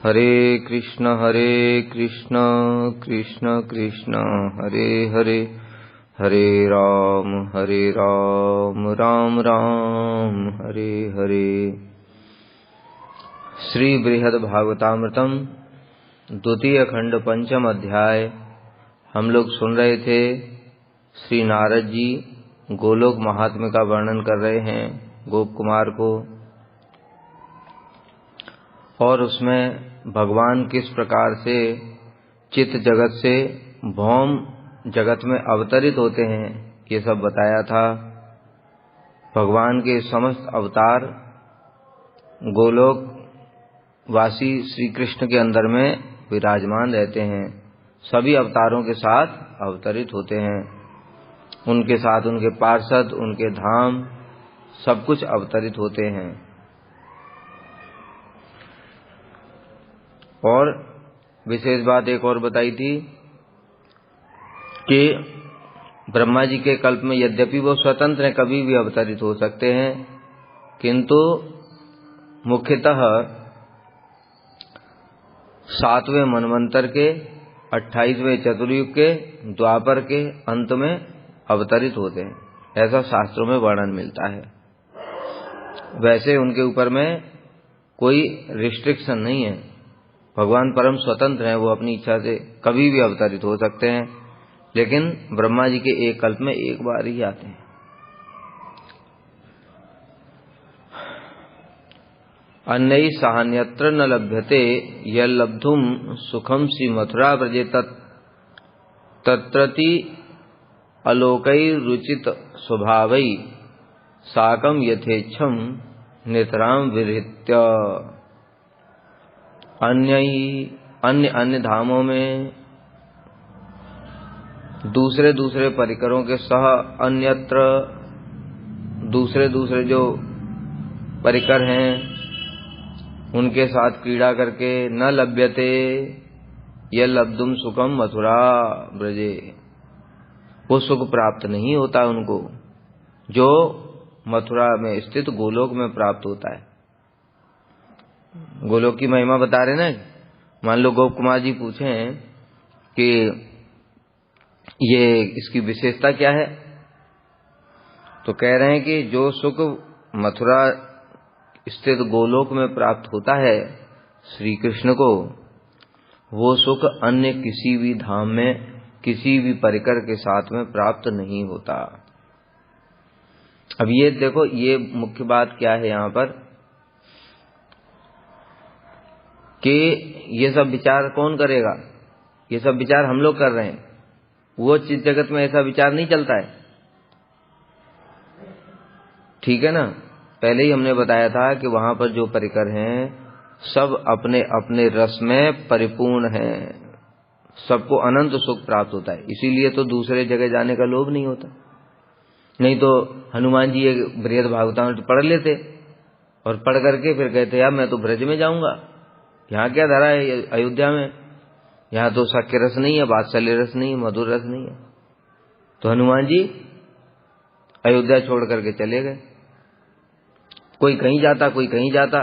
हरे कृष्ण कृष्ण कृष्ण हरे हरे, हरे राम राम राम हरे हरे। श्री बृहद भागवतामृतम द्वितीय खंड पंचम अध्याय हम लोग सुन रहे थे। श्री नारद जी गोलोक महात्म्य का वर्णन कर रहे हैं गोप कुमार को, और उसमें भगवान किस प्रकार से चित्त जगत से भौम जगत में अवतरित होते हैं ये सब बताया था। भगवान के समस्त अवतार गोलोक वासी श्री कृष्ण के अंदर में विराजमान रहते हैं, सभी अवतारों के साथ अवतरित होते हैं, उनके साथ उनके पार्षद, उनके धाम सब कुछ अवतरित होते हैं। और विशेष बात एक और बताई थी कि ब्रह्मा जी के कल्प में यद्यपि वो स्वतंत्र हैं, कभी भी अवतरित हो सकते हैं, किंतु मुख्यतः 7वें मनवंतर के 28वें चतुर्युग के द्वापर के अंत में अवतरित होते हैं, ऐसा शास्त्रों में वर्णन मिलता है। वैसे उनके ऊपर में कोई रिस्ट्रिक्शन नहीं है, भगवान परम स्वतंत्र हैं, वो अपनी इच्छा से कभी भी अवतरित हो सकते हैं, लेकिन ब्रह्मा जी के एक कल्प में एक बार ही आते हैं। अन्यै साहन्यत्र न लभ्यते यल्लब्धुम सुखम श्री मथुरा व्रजे तत्रति अलोकैरुचित स्वभावै साकं यथेच्छम नितराम विहृत्य। अन्य धामों में दूसरे परिकरों के सह अन्यत्र दूसरे जो परिकर हैं उनके साथ क्रीड़ा करके न लभ्यते यल्लब्धुम सुखम मथुरा ब्रजे, वो सुख प्राप्त नहीं होता उनको जो मथुरा में स्थित गोलोक में प्राप्त होता है। गोलोक की महिमा बता रहे ना। मान लो गोप कुमार जी पूछें कि ये इसकी विशेषता क्या है, तो कह रहे हैं कि जो सुख मथुरा स्थित गोलोक में प्राप्त होता है श्री कृष्ण को, वो सुख अन्य किसी भी धाम में किसी भी परिकर के साथ में प्राप्त नहीं होता। अब ये देखो, ये मुख्य बात क्या है यहाँ पर कि ये सब विचार कौन करेगा? ये सब विचार हम लोग कर रहे हैं, वो चित्त जगत में ऐसा विचार नहीं चलता है, ठीक है ना। पहले ही हमने बताया था कि वहां पर जो परिकर हैं सब अपने अपने रस में परिपूर्ण हैं, सबको अनंत सुख प्राप्त होता है, इसीलिए तो दूसरे जगह जाने का लोभ नहीं होता। नहीं तो हनुमान जी एक बृहद भागवतामृत पढ़ लेते और पढ़ करके फिर कहते यार मैं तो ब्रज में जाऊंगा, यहाँ क्या धरा है अयोध्या में, यहाँ तो सख्य रस नहीं है, वात्सल्य रस नहीं है, मधुर रस नहीं है। तो हनुमान जी अयोध्या छोड़ करके चले गए, कोई कहीं जाता कोई कहीं जाता।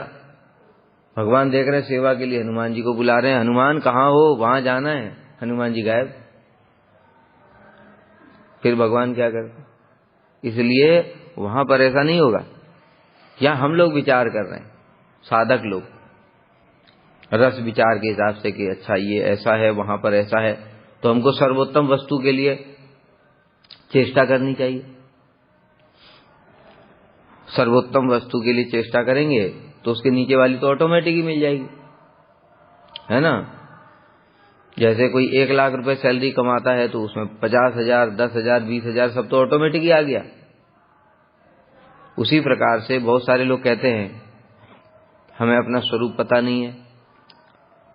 भगवान देख रहे सेवा के लिए हनुमान जी को बुला रहे हैं, हनुमान कहाँ हो, वहां जाना है, हनुमान जी गायब। फिर भगवान क्या करते? इसलिए वहां पर ऐसा नहीं होगा। यहाँ हम लोग विचार कर रहे हैं, साधक लोग रस विचार के हिसाब से कि अच्छा ये ऐसा है, वहां पर ऐसा है, तो हमको सर्वोत्तम वस्तु के लिए चेष्टा करनी चाहिए। सर्वोत्तम वस्तु के लिए चेष्टा करेंगे तो उसके नीचे वाली तो ऑटोमेटिक ही मिल जाएगी, है ना। जैसे कोई 1 लाख रुपए सैलरी कमाता है तो उसमें 50,000, 10,000, 20,000 सब तो ऑटोमेटिक ही आ गया। उसी प्रकार से बहुत सारे लोग कहते हैं हमें अपना स्वरूप पता नहीं है,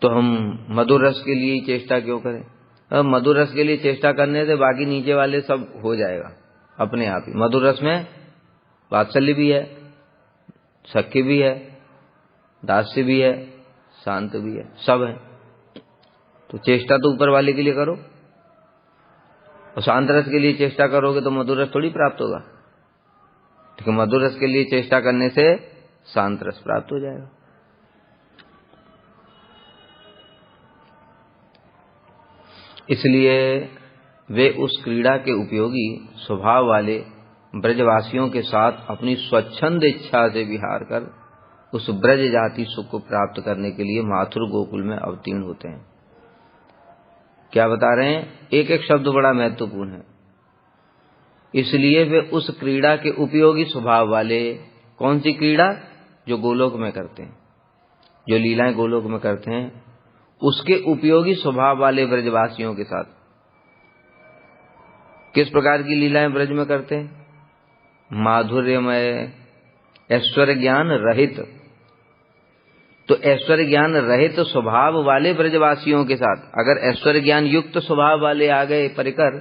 तो हम मधुर रस के लिए ही चेष्टा क्यों करें? अब मधुर रस के लिए चेष्टा करने से बाकी नीचे वाले सब हो जाएगा अपने आप ही। मधुर रस में वात्सल्य भी है, सख्य भी है, दास्य भी है, शांत भी है, सब है। तो चेष्टा तो ऊपर वाले के लिए करो, और शांत रस के लिए चेष्टा करोगे तो मधुर रस थोड़ी प्राप्त होगा। ठीक है, मधुर रस के लिए चेष्टा करने से शांत रस प्राप्त हो जाएगा। इसलिए वे उस क्रीड़ा के उपयोगी स्वभाव वाले ब्रजवासियों के साथ अपनी स्वच्छंद इच्छा से विहार कर उस ब्रज जाति सुख को प्राप्त करने के लिए माथुर गोकुल में अवतीर्ण होते हैं। क्या बता रहे हैं? एक एक शब्द बड़ा महत्वपूर्ण है। इसलिए वे उस क्रीड़ा के उपयोगी स्वभाव वाले, कौन सी क्रीड़ा? जो गोलोक में करते हैं, जो लीलाएं गोलोक में करते हैं, उसके उपयोगी स्वभाव वाले ब्रजवासियों के साथ। किस प्रकार की लीलाएं ब्रज में करते हैं? माधुर्यमय, ऐश्वर्य ज्ञान रहित। तो ऐश्वर्य ज्ञान रहित स्वभाव वाले ब्रजवासियों के साथ अगर ऐश्वर्य ज्ञान युक्त स्वभाव वाले आ गए परिकर,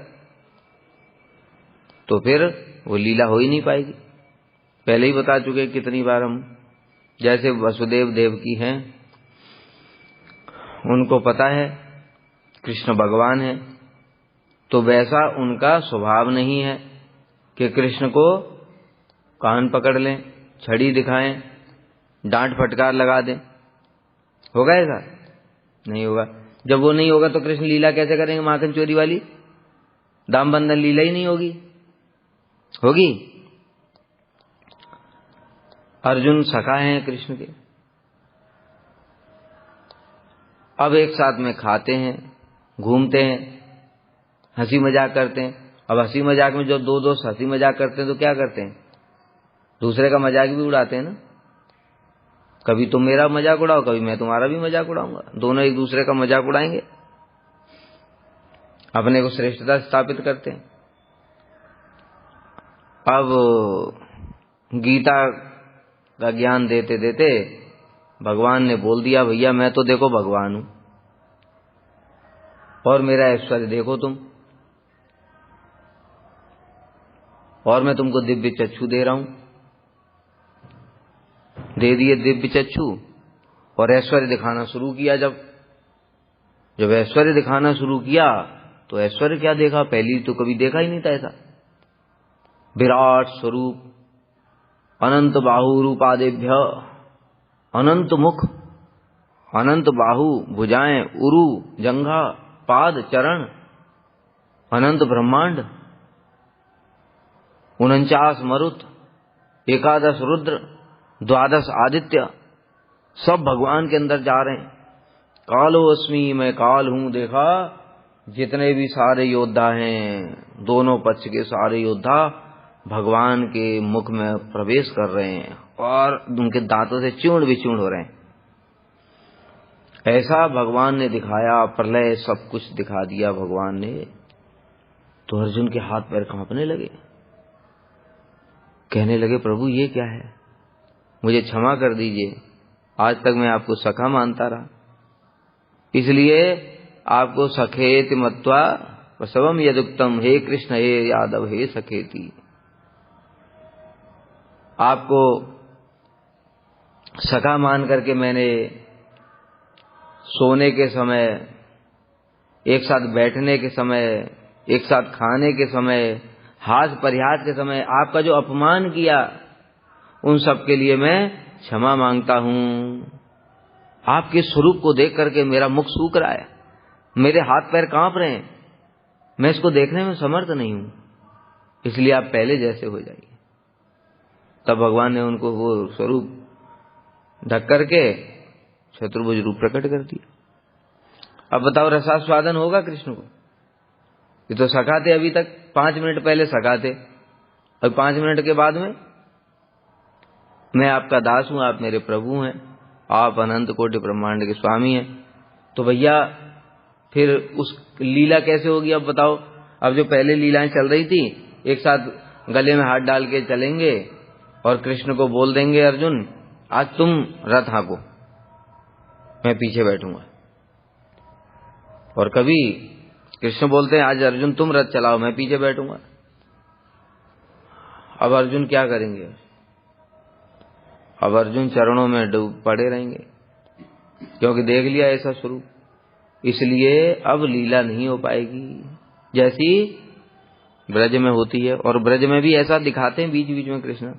तो फिर वो लीला हो ही नहीं पाएगी। पहले ही बता चुके कितनी बार हम, जैसे वसुदेव देवकी हैं, उनको पता है कृष्ण भगवान है, तो वैसा उनका स्वभाव नहीं है कि कृष्ण को कान पकड़ लें, छड़ी दिखाएं, डांट फटकार लगा दें। होगा ऐसा? नहीं होगा। जब वो नहीं होगा तो कृष्ण लीला कैसे करेंगे? माखन चोरी वाली दाम बंधन लीला ही नहीं होगी। होगी? अर्जुन सखा हैं कृष्ण के, अब एक साथ में खाते हैं, घूमते हैं, हंसी मजाक करते हैं। अब हंसी मजाक में जो दो दोस्त हंसी मजाक करते हैं तो क्या करते हैं? दूसरे का मजाक भी उड़ाते हैं ना। कभी तुम मेरा मजाक उड़ाओ, कभी मैं तुम्हारा भी मजाक उड़ाऊंगा, दोनों एक दूसरे का मजाक उड़ाएंगे, अपने को श्रेष्ठता स्थापित करते हैं। अब गीता का ज्ञान देते देते भगवान ने बोल दिया, भैया मैं तो देखो भगवान हूं और मेरा ऐश्वर्य देखो तुम, और मैं तुमको दिव्य चक्षु दे रहा हूं। दे दिए दिव्य चक्षु और ऐश्वर्य दिखाना शुरू किया। जब ऐश्वर्य दिखाना शुरू किया तो ऐश्वर्य क्या देखा? पहली तो कभी देखा ही नहीं था ऐसा। विराट स्वरूप, अनंत बाहु रूपादेभ्य, अनंत मुख, अनंत बाहु, भुजाएं, उरु, जंघा, पाद, चरण, अनंत ब्रह्मांड, 49 मरुत, 11 रुद्र, 12 आदित्य, सब भगवान के अंदर जा रहे हैं। कालो अस्मि, मैं काल हूं। देखा जितने भी सारे योद्धा हैं, दोनों पक्ष के सारे योद्धा भगवान के मुख में प्रवेश कर रहे हैं और उनके दांतों से चूर्ण विचूर्ण हो रहे हैं। ऐसा भगवान ने दिखाया, प्रलय सब कुछ दिखा दिया भगवान ने। तो अर्जुन के हाथ पैर कांपने लगे, कहने लगे प्रभु ये क्या है, मुझे क्षमा कर दीजिए, आज तक मैं आपको सखा मानता रहा, इसलिए आपको सखेति मत्वा प्रसवम यदुक्तम, हे कृष्ण हे यादव हे सखेति, आपको सखा मान करके मैंने सोने के समय, एक साथ बैठने के समय, एक साथ खाने के समय, हास परिहास के समय आपका जो अपमान किया, उन सब के लिए मैं क्षमा मांगता हूं। आपके स्वरूप को देख करके मेरा मुख सूख रहा है, मेरे हाथ पैर कांप रहे हैं, मैं इसको देखने में समर्थ नहीं हूं, इसलिए आप पहले जैसे हो जाइए। तब भगवान ने उनको वो स्वरूप ढक करके चतुर्भुज रूप प्रकट कर दिया। अब बताओ रसास्वादन होगा कृष्ण को? ये तो सखा थे, अभी तक 5 मिनट पहले सखा थे, और 5 मिनट के बाद में मैं आपका दास हूं, आप मेरे प्रभु हैं, आप अनंत कोटि ब्रह्मांड के स्वामी हैं। तो भैया फिर उस लीला कैसे होगी? अब बताओ। अब जो पहले लीलाएं चल रही थी, एक साथ गले में हाथ डाल के चलेंगे और कृष्ण को बोल देंगे अर्जुन आज तुम रथ हाँको, मैं पीछे बैठूंगा। और कभी कृष्ण बोलते हैं आज अर्जुन तुम रथ चलाओ, मैं पीछे बैठूंगा। अब अर्जुन क्या करेंगे? अब अर्जुन चरणों में डूब पड़े रहेंगे, क्योंकि देख लिया ऐसा स्वरूप। इसलिए अब लीला नहीं हो पाएगी जैसी ब्रज में होती है। और ब्रज में भी ऐसा दिखाते हैं बीच बीच में कृष्ण।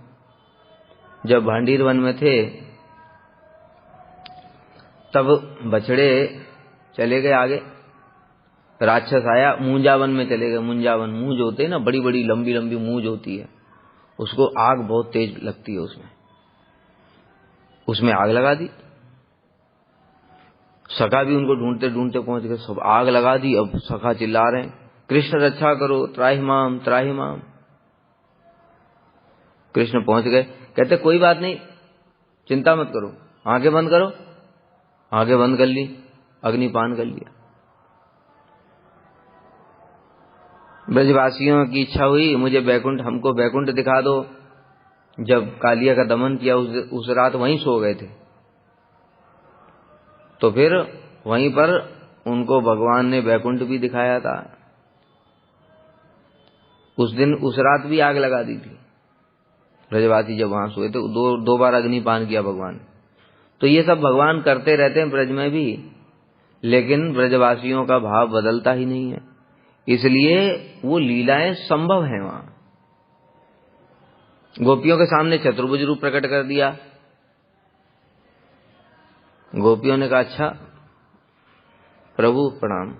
जब भांडीर वन में थे तब बछड़े चले गए आगे, राक्षस आया, मूंजावन में चले गए। मूंजावन, मूंज होते हैं ना, बड़ी बड़ी लंबी लंबी मूंज होती है, उसको आग बहुत तेज लगती है, उसमें आग लगा दी। सखा भी उनको ढूंढते ढूंढते पहुंच गए, सब आग लगा दी। अब सखा चिल्ला रहे हैं, कृष्ण रक्षा करो, त्राहिमाम त्राहिमाम। कृष्ण पहुंच गए, कहते कोई बात नहीं, चिंता मत करो, आंखें बंद करो। आंखें बंद कर ली, अग्निपान कर लिया। ब्रजवासियों की इच्छा हुई, मुझे बैकुंठ, हमको बैकुंठ दिखा दो। जब कालिया का दमन किया उस रात वहीं सो गए थे, तो फिर वहीं पर उनको भगवान ने बैकुंठ भी दिखाया था। उस दिन उस रात भी आग लगा दी थी। ब्रजवासी जब वहां सोए थे, दो बार अग्निपान किया भगवान। तो ये सब भगवान करते रहते हैं ब्रज में भी, लेकिन ब्रजवासियों का भाव बदलता ही नहीं है, इसलिए वो लीलाएं संभव हैं वहां। गोपियों के सामने चतुर्भुज रूप प्रकट कर दिया। गोपियों ने कहा, अच्छा प्रभु प्रणाम,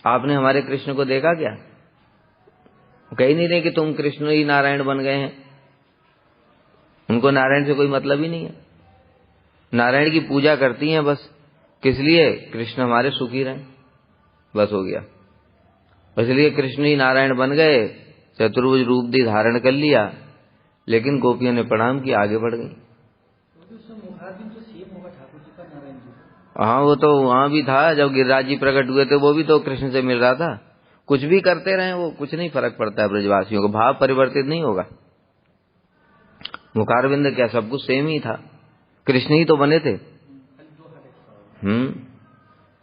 आपने हमारे कृष्ण को देखा क्या? कह ही नहीं रहे कि तुम कृष्ण ही नारायण बन गए हैं। उनको नारायण से कोई मतलब ही नहीं है, नारायण की पूजा करती हैं बस, किस लिए? कृष्ण हमारे सुखी रहें, बस हो गया। इसलिए कृष्ण ही नारायण बन गए, चतुर्भुज रूप भी धारण कर लिया। लेकिन गोपियों ने प्रणाम किया, आगे बढ़ गई। हाँ, वो तो वहां भी था, जब गिरिराज जी प्रकट हुए थे वो भी तो कृष्ण से मिल रहा था। कुछ भी करते रहे वो, कुछ नहीं फर्क पड़ता है ब्रजवासियों को, भाव परिवर्तित नहीं होगा। मुखारविंद क्या, सब कुछ सेम ही था, कृष्ण ही तो बने थे।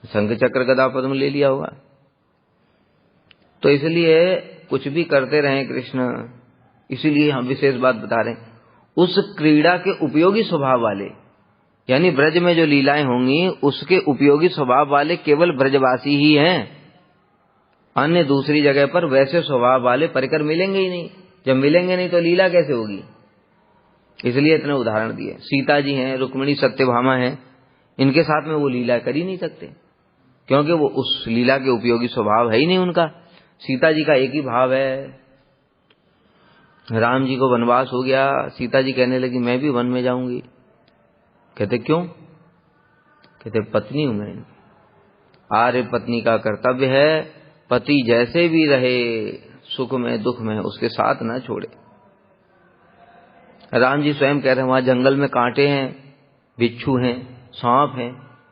शंख चक्र गदा पद्म ले लिया होगा। तो इसलिए कुछ भी करते रहे कृष्ण, इसीलिए हम विशेष बात बता रहे हैं, उस क्रीड़ा के उपयोगी स्वभाव वाले, यानी ब्रज में जो लीलाएं होंगी उसके उपयोगी स्वभाव वाले केवल ब्रजवासी ही हैं। अन्य दूसरी जगह पर वैसे स्वभाव वाले परिकर मिलेंगे ही नहीं। जब मिलेंगे नहीं तो लीला कैसे होगी? इसलिए इतने उदाहरण दिए। सीता जी हैं, रुक्मिणी सत्यभामा हैं, इनके साथ में वो लीला कर ही नहीं सकते, क्योंकि वो उस लीला के उपयोगी स्वभाव है ही नहीं उनका। सीता जी का एक ही भाव है। राम जी को वनवास हो गया, सीता जी कहने लगी मैं भी वन में जाऊंगी। कहते क्यों? कहते पत्नी हूं मैं। आर्य पत्नी का कर्तव्य है, पति जैसे भी रहे, सुख में दुख में, उसके साथ न छोड़े। राम जी स्वयं कह रहे हैं वहां जंगल में कांटे हैं, बिच्छू हैं, सांप हैं,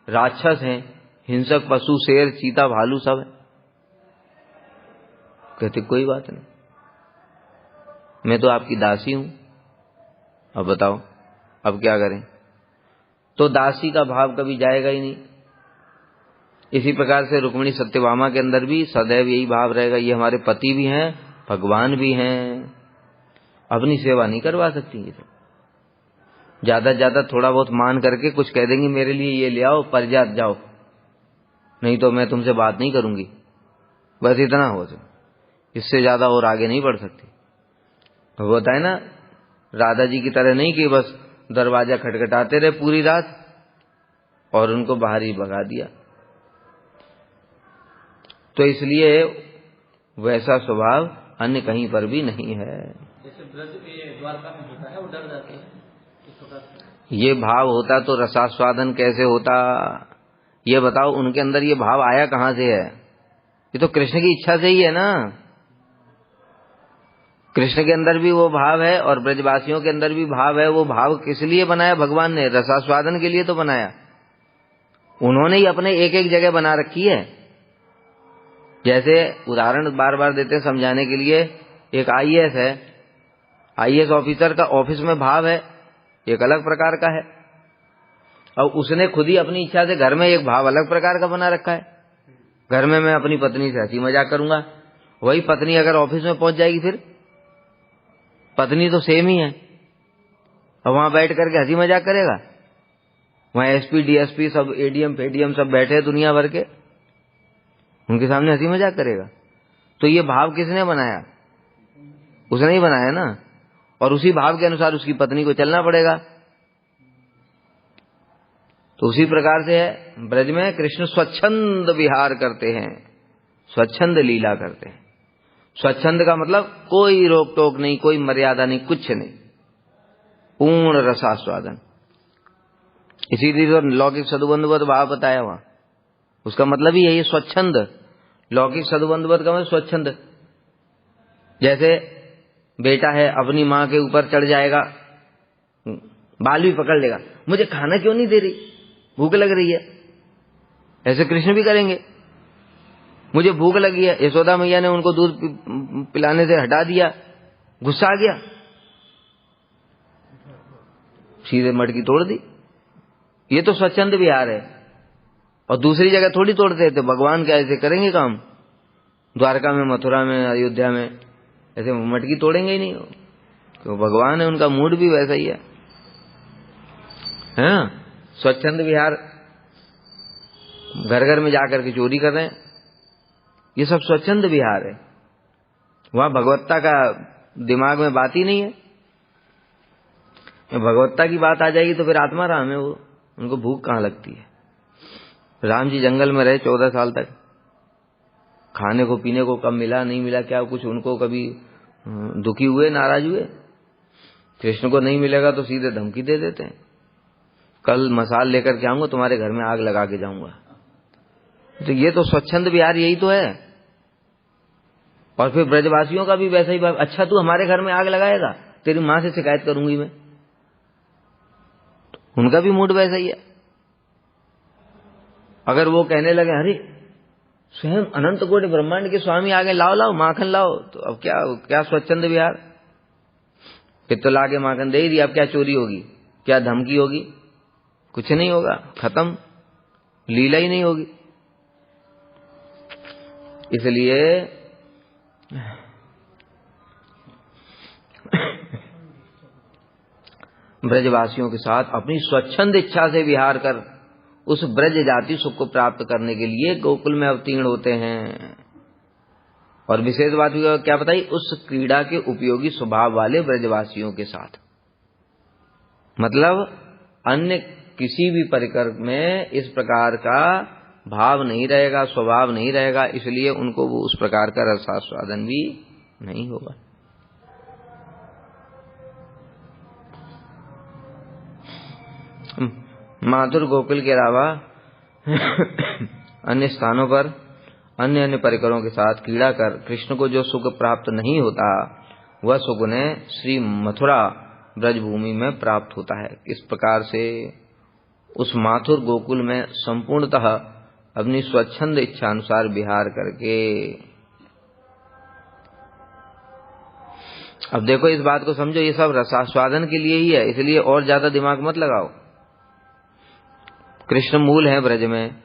राक्षस हैं, हिंसक पशु, शेर, चीता, भालू सब है। कहते कोई बात नहीं, मैं तो आपकी दासी हूं, अब बताओ अब क्या करें? तो दासी का भाव कभी जाएगा ही नहीं। इसी प्रकार से रुक्मिणी सत्यभामा के अंदर भी सदैव यही भाव रहेगा, ये हमारे पति भी हैं, भगवान भी हैं, अपनी सेवा नहीं करवा सकती। ये ज्यादा ज्यादा थोड़ा बहुत मान करके कुछ कह देंगी, मेरे लिए ये ले आओ, परिजात जाओ, नहीं तो मैं तुमसे बात नहीं करूंगी, बस इतना हो जाए, इससे ज्यादा और आगे नहीं बढ़ सकती। वो होता है ना, राधा जी की तरह नहीं कि बस दरवाजा खटखटाते रहे पूरी रात और उनको बाहर ही भगा दिया। तो इसलिए वैसा स्वभाव अन्य कहीं पर भी नहीं है। जैसे ब्रज में द्वारका में होता है, वो डर जाते हैं। ये भाव होता तो रसास्वादन कैसे होता? ये बताओ, उनके अंदर ये भाव आया कहां से है? ये तो कृष्ण की इच्छा से ही है ना। कृष्ण के अंदर भी वो भाव है और ब्रजवासियों के अंदर भी भाव है। वो भाव किस लिए बनाया भगवान ने? रसास्वादन के लिए तो बनाया। उन्होंने ही अपने एक एक जगह बना रखी है। जैसे उदाहरण बार बार देते हैं समझाने के लिए, एक आईएएस है, आईएएस ऑफिसर का ऑफिस में भाव है एक अलग प्रकार का है, और उसने खुद ही अपनी इच्छा से घर में एक भाव अलग प्रकार का बना रखा है। घर में मैं अपनी पत्नी से हंसी मजाक करूंगा, वही पत्नी अगर ऑफिस में पहुंच जाएगी, फिर पत्नी तो सेम ही है, और वहां बैठ करके हंसी मजाक करेगा। वहां एसपी डीएसपी सब, एडीएम फेडीएम सब बैठे दुनिया भर के, उनके सामने हंसी मजाक करेगा। तो ये भाव किसने बनाया? उसने ही बनाया ना, और उसी भाव के अनुसार उसकी पत्नी को चलना पड़ेगा। तो उसी प्रकार से है, ब्रज में कृष्ण स्वच्छंद विहार करते हैं, स्वच्छंद लीला करते हैं। स्वच्छंद का मतलब कोई रोक टोक नहीं, कोई मर्यादा नहीं, कुछ नहीं, पूर्ण रसास्वादन। इसीलिए तो लौकिक सदुबंधवत भाव बताया वहां, उसका मतलब ही यही स्वच्छंद। लौकिक सदुबंधवत का मतलब स्वच्छंद। जैसे बेटा है, अपनी माँ के ऊपर चढ़ जाएगा, बाल भी पकड़ लेगा, मुझे खाना क्यों नहीं दे रही, भूख लग रही है। ऐसे कृष्ण भी करेंगे, मुझे भूख लगी है, यशोदा मैया ने उनको दूध पिलाने से हटा दिया, गुस्सा आ गया, सीधे मटकी तोड़ दी। ये तो स्वच्छंद विहार है। और दूसरी जगह थोड़ी तोड़ते थे, भगवान क्या ऐसे करेंगे काम? द्वारका में, मथुरा में, अयोध्या में ऐसे मटकी तोड़ेंगे ही नहीं, तो भगवान है, उनका मूड भी वैसा ही है। हाँ, स्वच्छंद विहार, घर घर में जाकर के चोरी कर रहे हैं, ये सब स्वच्छंद विहार है। वहां भगवत्ता का दिमाग में बात ही नहीं है। भगवत्ता की बात आ जाएगी तो फिर आत्मा राम है वो, उनको भूख कहाँ लगती है। राम जी जंगल में रहे 14 साल तक, खाने को पीने को कब मिला नहीं मिला क्या कुछ उनको कभी दुखी हुए, नाराज हुए? कृष्ण को नहीं मिलेगा तो सीधे धमकी दे देते हैं, कल मसाल लेकर के आऊंगा, तुम्हारे घर में आग लगा के जाऊंगा। तो ये तो स्वच्छंद विहार यही तो है। और फिर ब्रजवासियों का भी वैसा ही भाव, अच्छा तू हमारे घर में आग लगाएगा, तेरी मां से शिकायत करूंगी मैं। उनका भी मूड वैसा ही है। अगर वो कहने लगे अरे स्वयं अनंत कोटि ब्रह्मांड के स्वामी आ गए, लाओ लाओ माखन लाओ, तो अब क्या स्वच्छंद विहार? फिर तो लाके माखन दे ही दिया, अब क्या चोरी होगी, क्या धमकी होगी? कुछ नहीं होगा, खत्म, लीला ही नहीं होगी। इसलिए ब्रजवासियों के साथ अपनी स्वच्छंद इच्छा से विहार कर उस ब्रज जाति सुख को प्राप्त करने के लिए गोकुल में अवतीर्ण होते हैं। और विशेष बात क्या बताई? उस क्रीड़ा के उपयोगी स्वभाव वाले ब्रजवासियों के साथ, मतलब अन्य किसी भी परिकर में इस प्रकार का भाव नहीं रहेगा, स्वभाव नहीं रहेगा, इसलिए उनको वो उस प्रकार का रसास्वादन भी नहीं होगा। माथुर गोकुल के अलावा अन्य स्थानों पर अन्य अन्य परिकरों के साथ क्रीड़ा कर कृष्ण को जो सुख प्राप्त नहीं होता, वह सुख उन्हें श्री मथुरा ब्रजभूमि में प्राप्त होता है। इस प्रकार से उस माथुर गोकुल में संपूर्णतः अपनी स्वच्छंद इच्छा अनुसार विहार करके। अब देखो, इस बात को समझो, ये सब रसास्वादन के लिए ही है, इसलिए और ज्यादा दिमाग मत लगाओ। कृष्ण मूल है ब्रज में,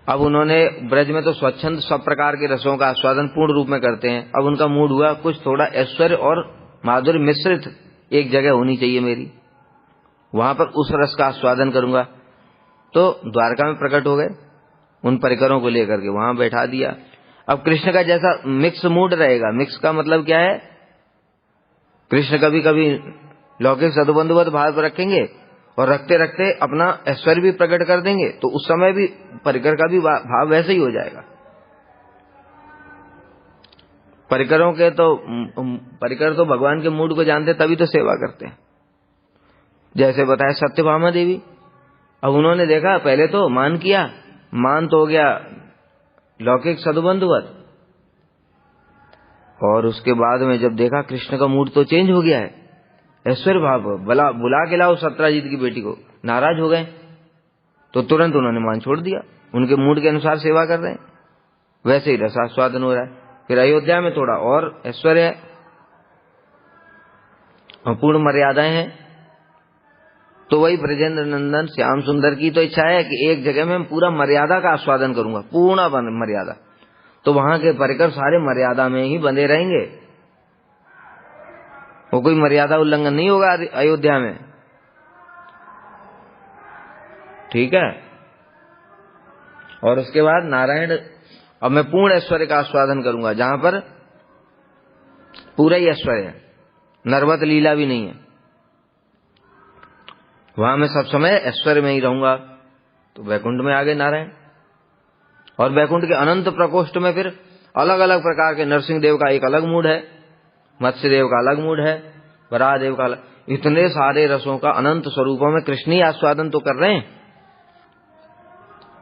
अब उन्होंने ब्रज में तो स्वच्छंद सब प्रकार के रसों का आस्वादन पूर्ण रूप में करते हैं। अब उनका मूड हुआ कुछ थोड़ा ऐश्वर्य और माधुर्य मिश्रित एक जगह होनी चाहिए मेरी, वहां पर उस रस का आस्वादन करूंगा। तो द्वारका में प्रकट हो गए, उन परिकरों को लेकर के वहां बैठा दिया। अब कृष्ण का जैसा मिक्स मूड रहेगा, मिक्स का मतलब क्या है? कृष्ण कभी कभी लौकिक सदबंधवत भाव रखेंगे और रखते रखते अपना ऐश्वर्य भी प्रकट कर देंगे, तो उस समय भी परिकर का भी भाव वैसे ही हो जाएगा। परिकर तो भगवान के मूड को जानते तभी तो सेवा करते हैं। जैसे बताया सत्यभामा देवी, अब उन्होंने देखा, पहले तो मान किया, मान तो हो गया लौकिक सदबंधवत, और उसके बाद में जब देखा कृष्ण का मूड तो चेंज हो गया है, ऐश्वर्य भाव, बुला के लाओ सत्राजीत की बेटी को, नाराज हो गए, तो तुरंत उन्होंने मान छोड़ दिया, उनके मूड के अनुसार सेवा कर रहे हैं, वैसे ही रसास्वादन हो रहा है। फिर अयोध्या में थोड़ा और ऐश्वर्य है और पूर्ण मर्यादाएं हैं, तो वही ब्रजेंद्र नंदन श्याम सुंदर की तो इच्छा है कि एक जगह में पूरा मर्यादा का आस्वादन करूंगा, पूर्ण मर्यादा। तो वहां के परिकर सारे मर्यादा में ही बंधे रहेंगे, वो कोई मर्यादा उल्लंघन नहीं होगा अयोध्या में, ठीक है। और उसके बाद नारायण, अब मैं पूर्ण ऐश्वर्य का आस्वादन करूंगा, जहां पर पूरा ही ऐश्वर्य है, नरवत लीला भी नहीं है। वहां मैं सब समय ऐश्वर्य में ही रहूंगा, तो वैकुंठ में आगे नारायण। और वैकुंठ के अनंत प्रकोष्ठ में फिर अलग अलग प्रकार के, नरसिंह देव का एक अलग मूड है, मत्स्य देव का अलग मूड है, वराह देव का अलग, इतने सारे रसों का अनंत स्वरूपों में कृष्ण ही आस्वादन तो कर रहे हैं।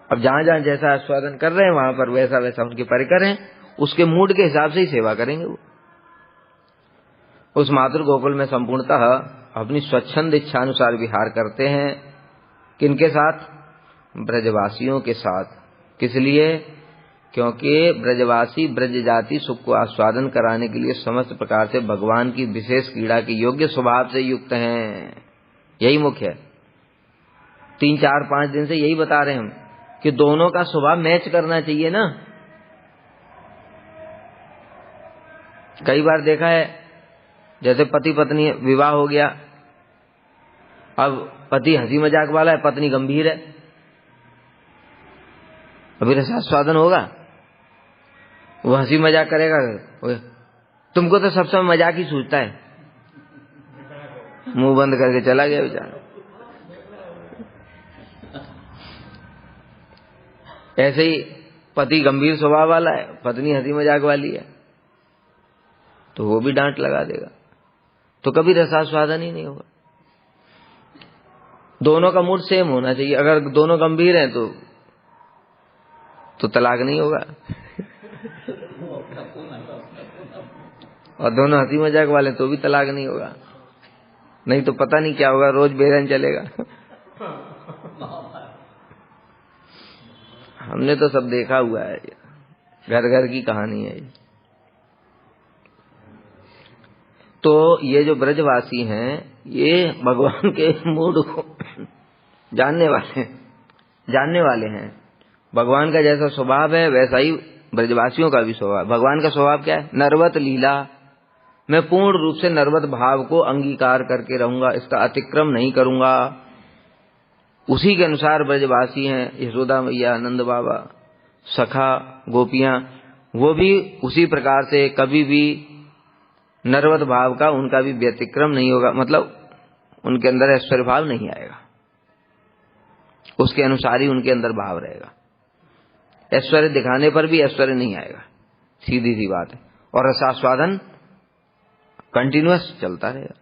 अब जहां जहां जैसा आस्वादन कर रहे हैं वहां पर वैसा वैसा उनके परिकर हैं, उसके मूड के हिसाब से ही सेवा करेंगे वो। उस मातृ गोकुल में संपूर्णतः अपनी स्वच्छंद इच्छानुसार विहार करते हैं। किनके साथ? ब्रजवासियों के साथ। किस लिए? क्योंकि ब्रजवासी ब्रज जाति सुख को आस्वादन कराने के लिए समस्त प्रकार से भगवान की विशेष क्रीड़ा के योग्य स्वभाव से युक्त हैं। यही मुख्य है। 3, 4, 5 दिन से यही बता रहे हैं हम कि दोनों का स्वभाव मैच करना चाहिए ना। कई बार देखा है, जैसे पति पत्नी विवाह हो गया, अब पति हंसी मजाक वाला है, पत्नी गंभीर है, अभी रसास्वादन होगा? वो हंसी मजाक करेगा, तुमको तो सब समय मजाक ही सूझता है, मुंह बंद करके चला गया बेचारा। ऐसे ही पति गंभीर स्वभाव वाला है, पत्नी हंसी मजाक वाली है, तो वो भी डांट लगा देगा, तो कभी रसास्वादन ही नहीं होगा। दोनों का मूड सेम होना चाहिए। अगर दोनों गंभीर हैं तो तलाक नहीं होगा, और दोनों हंसी मजाक वाले तो भी तलाक नहीं होगा। नहीं तो पता नहीं क्या होगा, रोज बेरहम चलेगा। हमने तो सब देखा हुआ है, घर घर की कहानी है ये। तो ये जो ब्रजवासी हैं ये भगवान के मूड को जानने वाले हैं। भगवान का जैसा स्वभाव है वैसा ही ब्रजवासियों का भी स्वभाव। भगवान का स्वभाव क्या है? नरवत लीला। मैं पूर्ण रूप से नरवत भाव को अंगीकार करके रहूंगा, इसका अतिक्रम नहीं करूंगा। उसी के अनुसार ब्रजवासी हैं। यशोदा मैया, नंद बाबा, सखा, गोपियां, वो भी उसी प्रकार से कभी भी नरवत भाव का उनका भी व्यतिक्रम नहीं होगा। मतलब उनके अंदर ऐश्वर्य भाव नहीं आएगा, उसके अनुसार ही उनके अंदर भाव रहेगा। ऐश्वर्य दिखाने पर भी ऐश्वर्य नहीं आएगा, सीधी सी बात है। और रसास्वादन कंटिन्यूअस चलता रहेगा।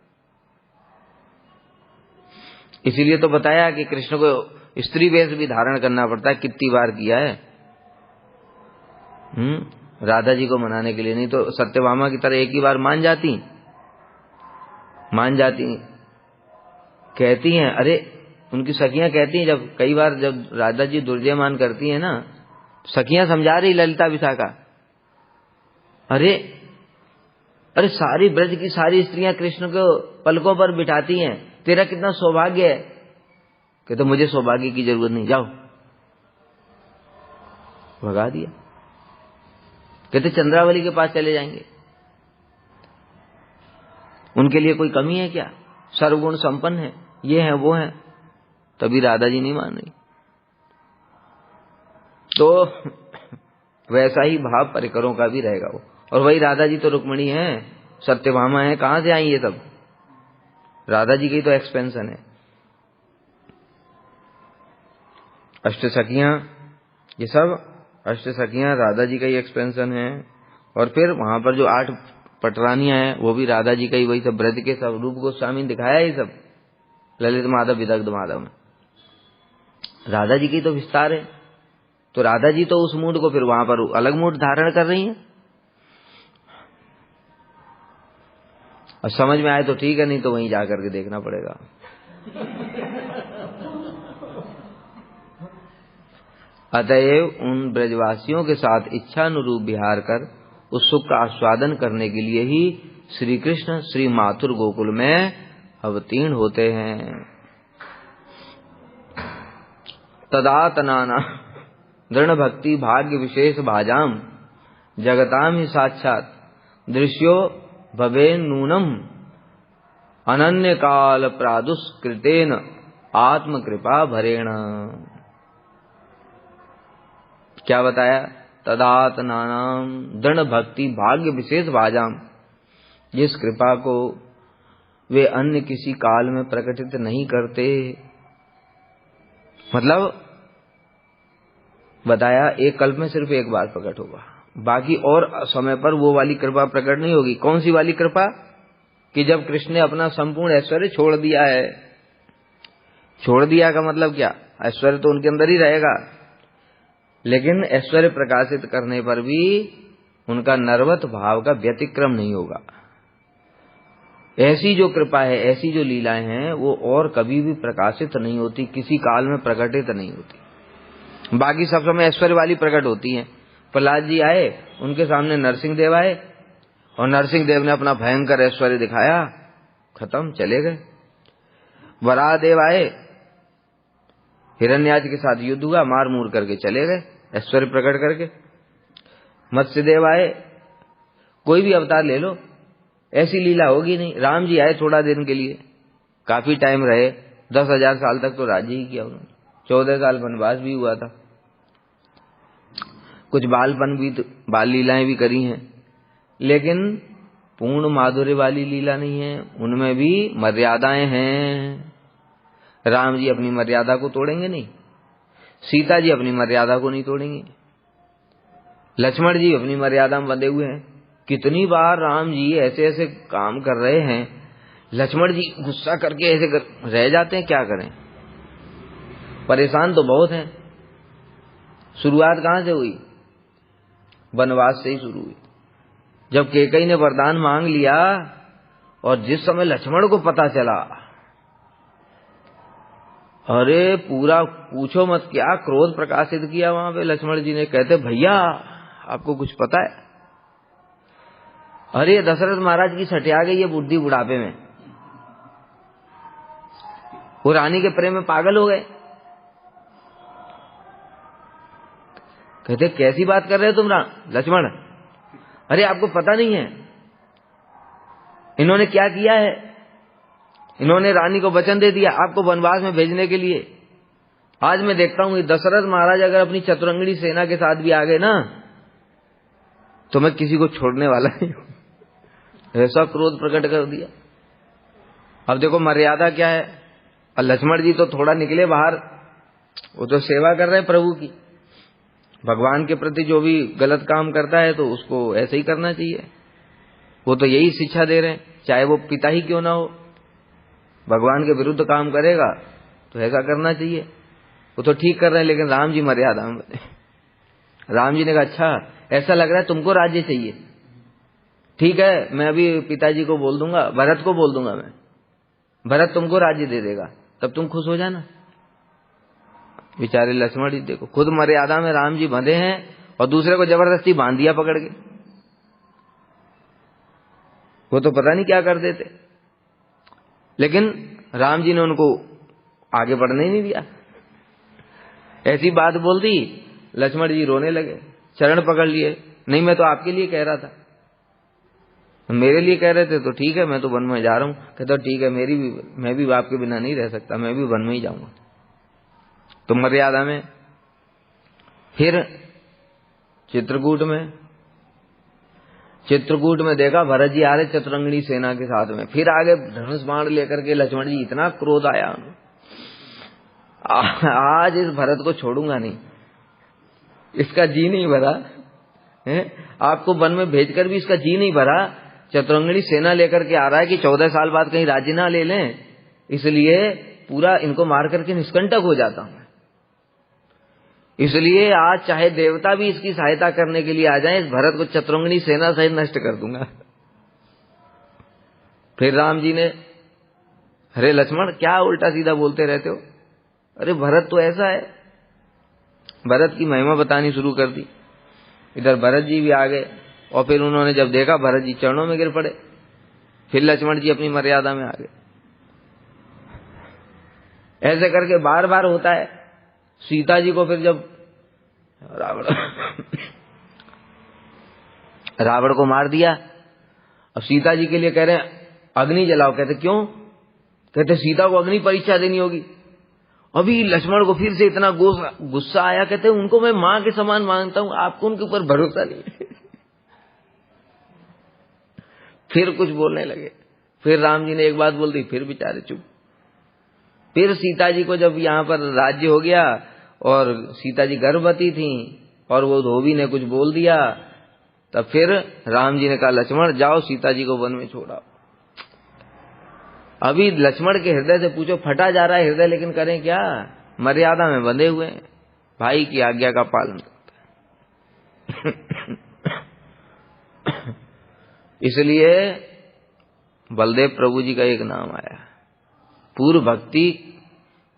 इसीलिए तो बताया कि कृष्ण को स्त्री वेश भी धारण करना पड़ता है। कितनी बार किया है राधा जी को मनाने के लिए, नहीं तो सत्यभामा की तरह एक ही बार मान जाती। कहती हैं, अरे उनकी सखियां कहती हैं, जब कई बार जब राधा जी दुर्जयमान करती हैं ना, सखियां समझा रही ललिता विशाखा, अरे सारी ब्रज की सारी स्त्रियां कृष्ण को पलकों पर बिठाती हैं, तेरा कितना सौभाग्य है। कहते मुझे सौभाग्य की जरूरत नहीं, जाओ। भगा दिया। कहते चंद्रावली के पास चले जाएंगे, उनके लिए कोई कमी है क्या? सर्वगुण संपन्न है, ये है वो है। तभी राधा जी नहीं मान रही। तो वैसा ही भाव परिकरों का भी रहेगा वो। और वही राधा जी तो रुक्मिणी है, सत्यभामा है, कहां से आई ये सब? राधा जी की तो एक्सपेंशन है। अष्टसखियां, ये सब अष्टसखियां राधा जी का ही एक्सपेंशन है। और फिर वहां पर जो 8 पटरानियां हैं वो भी राधा जी का ही, वही सब ब्रज के सब। रूप गोस्वामी ने दिखाया ये सब, ललित माधव, विदग्ध माधव में राधा जी की तो विस्तार है। तो राधा जी तो उस मूड को फिर वहां पर अलग मूड धारण कर रही हैं। और समझ में आए तो ठीक है, नहीं तो वहीं जाकर के देखना पड़ेगा। अतएव उन ब्रजवासियों के साथ इच्छानुरूप विहार कर उस सुख का आस्वादन करने के लिए ही श्री कृष्ण श्री माथुर गोकुल में अवतीर्ण होते हैं। तदातनाना दृढ़ भक्ति भाग्य विशेष भाजाम जगताम ही साक्षात दृश्यो भवे नूनम अनन्य काल प्रादुष्कृतेन आत्म कृपा भरेण। क्या बताया? तदातनानाम दृढ़ भक्ति भाग्य विशेष भाजाम, जिस कृपा को वे अन्य किसी काल में प्रकटित नहीं करते। मतलब बताया एक कल्प में सिर्फ एक बार प्रकट होगा, बाकी और समय पर वो वाली कृपा प्रकट नहीं होगी। कौन सी वाली कृपा? कि जब कृष्ण ने अपना संपूर्ण ऐश्वर्य छोड़ दिया है। छोड़ दिया का मतलब क्या? ऐश्वर्य तो उनके अंदर ही रहेगा, लेकिन ऐश्वर्य प्रकाशित करने पर भी उनका नरवत भाव का व्यतिक्रम नहीं होगा। ऐसी जो कृपा है, ऐसी जो लीलाएं हैं, वो और कभी भी प्रकाशित नहीं होती, किसी काल में प्रकटित नहीं होती। बाकी सब समय ऐश्वर्य वाली प्रकट होती हैं। प्रहलाद जी आए, उनके सामने नरसिंह देव आए और नरसिंह देव ने अपना भयंकर ऐश्वर्य दिखाया, खत्म, चले गए। वराह देव आए, हिरण्याक्ष के साथ युद्ध हुआ, मार मूर करके चले गए ऐश्वर्य प्रकट करके। मत्स्य देव आए, कोई भी अवतार ले लो, ऐसी लीला होगी नहीं। राम जी आए थोड़ा दिन के लिए, काफी टाइम रहे, 10,000 साल तक तो राज्य ही किया उन्होंने, 14 साल वनवास भी हुआ था। कुछ बालपन भी, बाल लीलाएं भी करी हैं, लेकिन पूर्ण माधुर्य वाली लीला नहीं है, उनमें भी मर्यादाएं हैं। राम जी अपनी मर्यादा को तोड़ेंगे नहीं, सीता जी अपनी मर्यादा को नहीं तोड़ेंगे, लक्ष्मण जी अपनी मर्यादा में बंधे हुए हैं। कितनी बार राम जी ऐसे ऐसे काम कर रहे हैं, लक्ष्मण जी गुस्सा करके ऐसे रह जाते हैं, क्या करें, परेशान तो बहुत हैं। शुरुआत कहां से हुई? वनवास से ही शुरू हुई। जब कैकेयी ने वरदान मांग लिया और जिस समय लक्ष्मण को पता चला, अरे पूरा पूछो मत क्या क्रोध प्रकाशित किया वहां पे लक्ष्मण जी ने। कहते भैया आपको कुछ पता है? अरे दशरथ महाराज की सटिया गई है बुद्धि बुढ़ापे में, वो रानी के प्रेम में पागल हो गए। कहते कैसी बात कर रहे हो तुम लक्ष्मण? अरे आपको पता नहीं है इन्होंने क्या किया है? इन्होंने रानी को वचन दे दिया आपको वनवास में भेजने के लिए। आज मैं देखता हूं दशरथ महाराज अगर अपनी चतुरंगड़ी सेना के साथ भी आ गए ना, तो मैं किसी को छोड़ने वाला नहीं हूं। ऐसा क्रोध प्रकट कर दिया। अब देखो मर्यादा क्या है। और लक्ष्मण जी तो थोड़ा निकले बाहर, वो तो सेवा कर रहे हैं प्रभु की। भगवान के प्रति जो भी गलत काम करता है तो उसको ऐसे ही करना चाहिए। वो तो यही शिक्षा दे रहे हैं, चाहे वो पिता ही क्यों ना हो, भगवान के विरुद्ध काम करेगा तो ऐसा करना चाहिए। वो तो ठीक कर रहे हैं, लेकिन राम जी मर्यादा में बने। राम जी ने कहा अच्छा ऐसा लग रहा है तुमको राज्य चाहिए, ठीक है मैं अभी पिताजी को बोल दूंगा, भरत को बोल दूंगा, मैं भरत तुमको राज्य दे देगा, तब तुम खुश हो जाना। बेचारे लक्ष्मण जी देखो, खुद मर्यादा में राम जी बंधे हैं और दूसरे को जबरदस्ती बांध दिया पकड़ के। वो तो पता नहीं क्या कर देते, लेकिन राम जी ने उनको आगे बढ़ने ही नहीं दिया। ऐसी बात बोल दी, लक्ष्मण जी रोने लगे, चरण पकड़ लिए। नहीं मैं तो आपके लिए कह रहा था, मेरे लिए कह रहे थे तो ठीक है, मैं तो वन में जा रहा हूं। कहता ठीक है मैं भी आपके बिना नहीं रह सकता, मैं भी वन में ही जाऊंगा। तो मर्यादा में। फिर चित्रकूट में देखा भरत जी आ रहे चतुरंगनी सेना के साथ में, फिर आगे धनुष बाण लेकर के लक्ष्मण जी, इतना क्रोध आया आज इस भरत को छोड़ूंगा नहीं, इसका जी नहीं भरा है, आपको वन में भेजकर भी इसका जी नहीं भरा। चतुरंगनी सेना लेकर के आ रहा है कि 14 साल बाद कहीं राज्य ना ले लें, इसलिए पूरा इनको मार करके निष्कंटक हो जाता हूं। इसलिए आज चाहे देवता भी इसकी सहायता करने के लिए आ जाएं, इस भरत को चतुरंगनी सेना सहित नष्ट कर दूंगा। फिर राम जी ने, अरे लक्ष्मण क्या उल्टा सीधा बोलते रहते हो, अरे भरत तो ऐसा है। भरत की महिमा बतानी शुरू कर दी। इधर भरत जी भी आ गए और फिर उन्होंने जब देखा भरत जी चरणों में गिर पड़े, फिर लक्ष्मण जी अपनी मर्यादा में आ गए। ऐसे करके बार बार होता है। सीता जी को फिर जब रावण को मार दिया, अब सीता जी के लिए कह रहे हैं अग्नि जलाओ। कहते क्यों? कहते सीता को अग्नि परीक्षा देनी होगी। अभी लक्ष्मण को फिर से इतना गुस्सा आया, कहते उनको मैं मां के समान मानता हूं, आपको उनके ऊपर भरोसा नहीं। फिर कुछ बोलने लगे, फिर राम जी ने एक बात बोल दी, फिर बेचारे चुप। फिर सीता जी को जब यहाँ पर राज्य हो गया और सीता जी गर्भवती थी और वो धोबी ने कुछ बोल दिया, तब फिर राम जी ने कहा लक्ष्मण जाओ सीता जी को वन में छोड़ाओ। अभी लक्ष्मण के हृदय से पूछो, फटा जा रहा है हृदय, लेकिन करें क्या, मर्यादा में बंधे हुए हैं, भाई की आज्ञा का पालन करते हैं। इसलिए बलदेव प्रभु जी का एक नाम आया, पूर्व भक्ति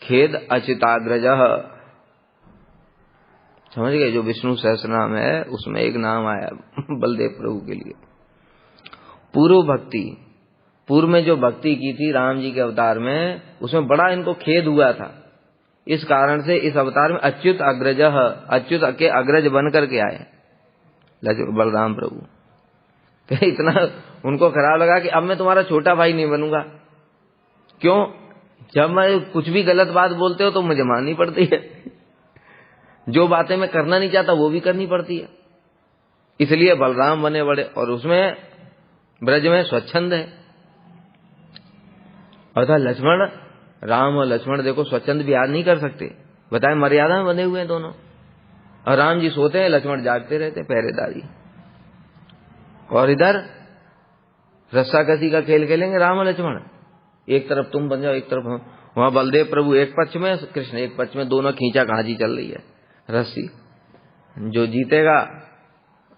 खेद अच्युताग्रजः। समझ गए, जो विष्णु सहस्त्र नाम है उसमें एक नाम आया बलदेव प्रभु के लिए, पूर्व भक्ति। पूर्व में जो भक्ति की थी राम जी के अवतार में, उसमें बड़ा इनको खेद हुआ था, इस कारण से इस अवतार में अच्युत अग्रजः, अच्युत के अग्रज बन करके आए बलराम प्रभु। तो इतना उनको खराब लगा कि अब मैं तुम्हारा छोटा भाई नहीं बनूंगा। क्यों? जब मैं कुछ भी गलत बात बोलते हो तो मुझे माननी पड़ती है, जो बातें मैं करना नहीं चाहता वो भी करनी पड़ती है। इसलिए बलराम बने बड़े, और उसमें ब्रज में स्वच्छंद है। और लक्ष्मण, राम और लक्ष्मण देखो स्वच्छंद विहार नहीं कर सकते, बताए मर्यादा में बने हुए हैं दोनों। और राम जी सोते हैं, लक्ष्मण जागते रहते पहरेदारी। और इधर रस्साकसी का खेल खेलेंगे राम और लक्ष्मण, एक तरफ तुम बन जाओ एक तरफ हम। वहां बलदेव प्रभु एक पक्ष में, कृष्ण एक पक्ष में, दोनों खींचा कहाजी चल रही है रस्सी, जो जीतेगा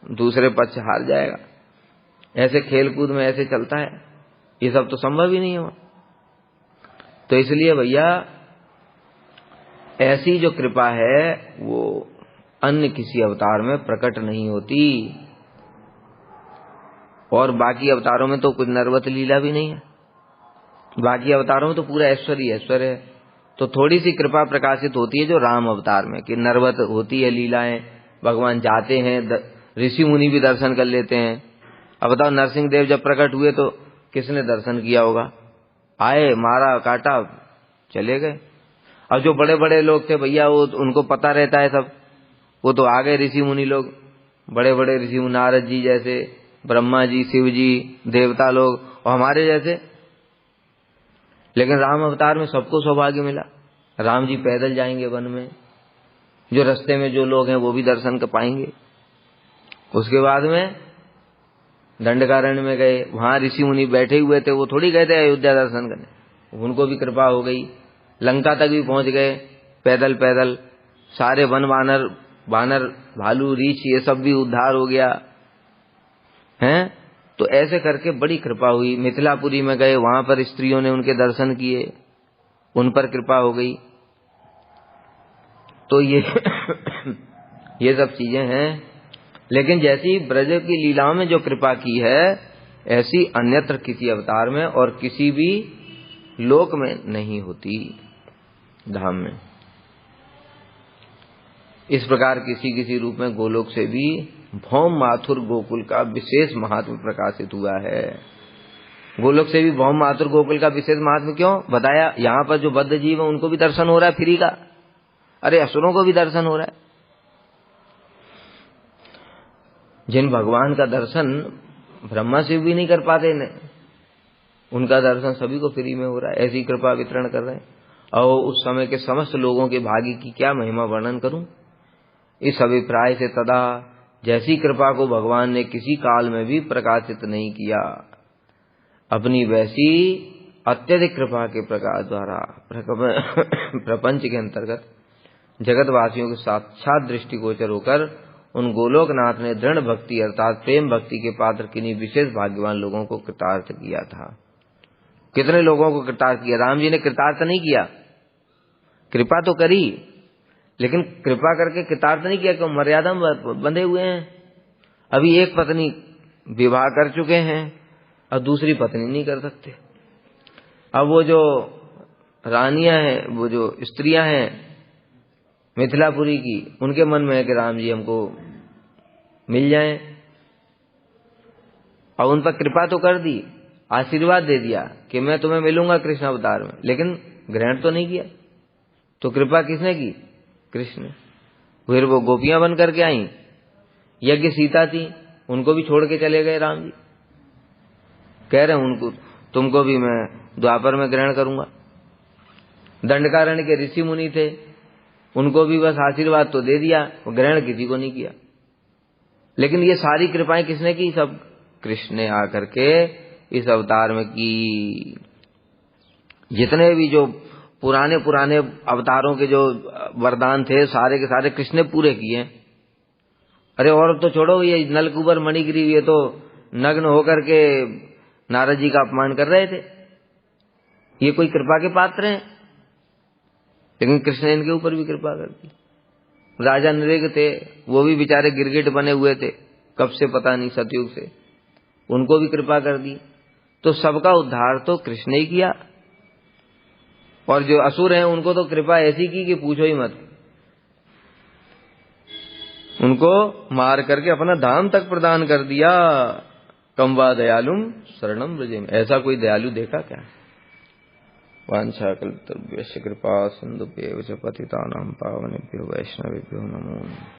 दूसरे पक्ष हार जाएगा। ऐसे खेल कूद में ऐसे चलता है, ये सब तो संभव ही नहीं है। तो इसलिए भैया ऐसी जो कृपा है वो अन्य किसी अवतार में प्रकट नहीं होती, और बाकी अवतारों में तो कुछ नरवत लीला भी नहीं है। बाकी अवतारों में तो पूरा ऐश्वर्य ऐश्वर्य है, तो थोड़ी सी कृपा प्रकाशित होती है जो राम अवतार में, कि नरवत होती है लीलाएं, भगवान जाते हैं, ऋषि मुनि भी दर्शन कर लेते हैं। अब बताओ नरसिंह देव जब प्रकट हुए तो किसने दर्शन किया होगा? आए, मारा काटा, चले गए। अब जो बड़े बड़े लोग थे भैया, वो उनको पता रहता है सब, वो तो आ गए ऋषि मुनि लोग, बड़े बड़े ऋषि मुनि, नारद जी जैसे, ब्रह्मा जी, शिव जी, देवता लोग, और हमारे जैसे। लेकिन राम अवतार में सबको सौभाग्य मिला। राम जी पैदल जाएंगे वन में, जो रास्ते में जो लोग हैं वो भी दर्शन कर पाएंगे। उसके बाद में दंडकारण्य में गए, वहां ऋषि मुनि बैठे हुए थे, वो थोड़ी गए थे अयोध्या दर्शन करने, उनको भी कृपा हो गई। लंका तक भी पहुंच गए पैदल पैदल, सारे वन बानर भालू रीछ ये सब भी उद्धार हो गया हैं। तो ऐसे करके बड़ी कृपा हुई। मिथिलापुरी में गए, वहां पर स्त्रियों ने उनके दर्शन किए, उन पर कृपा हो गई। तो ये ये सब चीजें हैं। लेकिन जैसी ब्रज की लीलाओं में जो कृपा की है, ऐसी अन्यत्र किसी अवतार में और किसी भी लोक में नहीं होती, धाम में। इस प्रकार किसी किसी रूप में गोलोक से भी भौम माथुर गोकुल का विशेष महात्म प्रकाशित हुआ है। गोलोक से भी भौम माथुर गोकुल का विशेष महात्म क्यों बताया? यहाँ पर जो बद्ध जीव है उनको भी दर्शन हो रहा है फ्री का, अरे असुरों को भी दर्शन हो रहा है। जिन भगवान का दर्शन ब्रह्मा शिव भी नहीं कर पाते ने, उनका दर्शन सभी को फ्री में हो रहा है। ऐसी कृपा वितरण कर रहे हैं। और उस समय के समस्त लोगों के भाग्य की क्या महिमा वर्णन करूं। इस अभिप्राय से तदा जैसी कृपा को भगवान ने किसी काल में भी प्रकाशित नहीं किया, अपनी वैसी अत्यधिक कृपा के प्रकाश द्वारा प्रपंच के अंतर्गत जगतवासियों के साक्षात दृष्टिगोचर होकर उन गोलोकनाथ ने दृढ़ भक्ति अर्थात प्रेम भक्ति के पात्र किन्हीं विशेष भाग्यवान लोगों को कृतार्थ किया था। कितने लोगों को कृतार्थ किया? राम जी ने कृतार्थ नहीं किया, कृपा तो करी, लेकिन कृपा करके कृतार्थ नहीं किया, क्यों? मर्यादा में बंधे हुए हैं। अभी एक पत्नी विवाह कर चुके हैं और दूसरी पत्नी नहीं कर सकते। अब वो जो रानियां हैं, वो जो स्त्रियां हैं मिथिलापुरी की, उनके मन में है कि राम जी हमको मिल जाएं, और उन पर कृपा तो कर दी, आशीर्वाद दे दिया कि मैं तुम्हें मिलूंगा कृष्ण अवतार में, लेकिन ग्रहण तो नहीं किया। तो कृपा किसने की? कृष्ण। फिर वो गोपियां बन करके आई, यज्ञ सीता थी, उनको भी छोड़ के चले गए राम जी। कह रहे हैं तुमको भी मैं द्वापर में ग्रहण करूंगा। दंडकारण्य के ऋषि मुनि थे, उनको भी बस आशीर्वाद तो दे दिया, वो ग्रहण किसी को नहीं किया। लेकिन ये सारी कृपाएं किसने की? सब कृष्ण ने आकर के इस अवतार में की। जितने भी जो पुराने पुराने अवतारों के जो वरदान थे सारे के सारे कृष्ण ने पूरे किए। अरे और तो छोड़ो, ये नलकुबर मणिगिरी ये तो नग्न होकर के नारद जी का अपमान कर रहे थे, ये कोई कृपा के पात्र हैं? लेकिन कृष्ण ने इनके ऊपर भी कृपा कर दी। राजा नरेग थे, वो भी बेचारे गिरगिट बने हुए थे कब से पता नहीं, सतयुग से, उनको भी कृपा कर दी। तो सबका उद्धार तो कृष्ण ही किया। और जो असुर हैं उनको तो कृपा ऐसी की कि पूछो ही मत, उनको मार करके अपना धाम तक प्रदान कर दिया। कम वा दयालुम शरणम व्रजेम, ऐसा कोई दयालु देखा क्या? वांछाकल्पतरुभ्यश्च कृपा सिन्धुभ्यैव च पतितानां पावनेभ्यो वैष्णवेभ्यो नमो नमः।